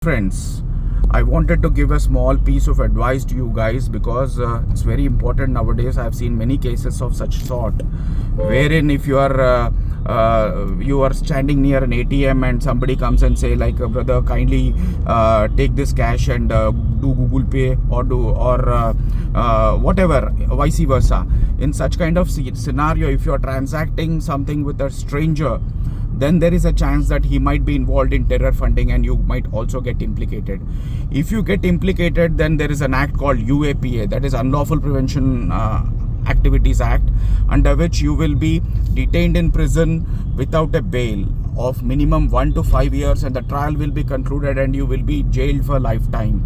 Friends, I wanted to give a small piece of advice to you guys because it's very important nowadays. I've seen many cases of such sort, wherein if you are standing near an ATM and somebody comes and say like, brother, kindly take this cash and do Google Pay or whatever, vice versa. In such kind of scenario, if you are transacting something with a stranger, then there is a chance that he might be involved in terror funding and you might also get implicated. If you get implicated, then there is an act called UAPA, that is Unlawful Prevention Activities Act, under which you will be detained in prison without a bail of minimum 1 to 5 years, and the trial will be concluded and you will be jailed for lifetime.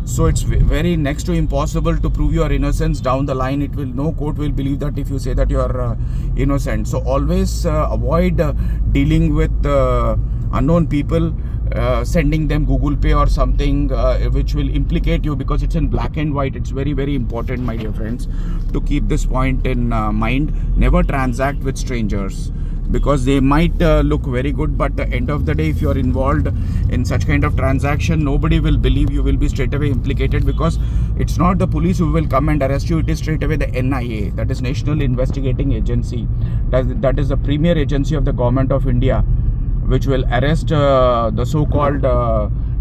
So it's very next to impossible to prove your innocence down the line. No court will believe that if you say that you are innocent. So always avoid dealing with unknown people, sending them Google Pay or something which will implicate you, because it's in black and white. It's very, very important, my dear friends, to keep this point in mind. Never transact with strangers, because they might look very good, but at the end of the day, if you are involved in such kind of transaction, nobody will believe you, will be straight away implicated, because it's not the police who will come and arrest you. It is straight away the NIA, that is National Investigating Agency. That is the premier agency of the government of India, which will arrest the so-called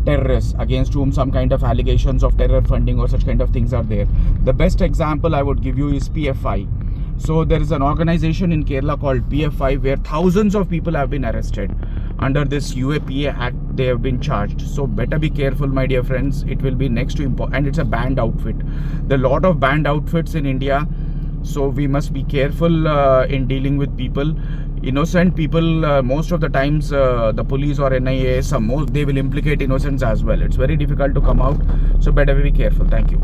terrorists against whom some kind of allegations of terror funding or such kind of things are there. The best example I would give you is PFI. So there is an organization in Kerala called PFI where thousands of people have been arrested. Under this UAPA Act, they have been charged. So better be careful, my dear friends. It will be next to important, and it's a banned outfit. There are a lot of banned outfits in India. So we must be careful in dealing with people. Innocent people, most of the times the police or NIA, they will implicate innocents as well. It's very difficult to come out. So better be careful. Thank you.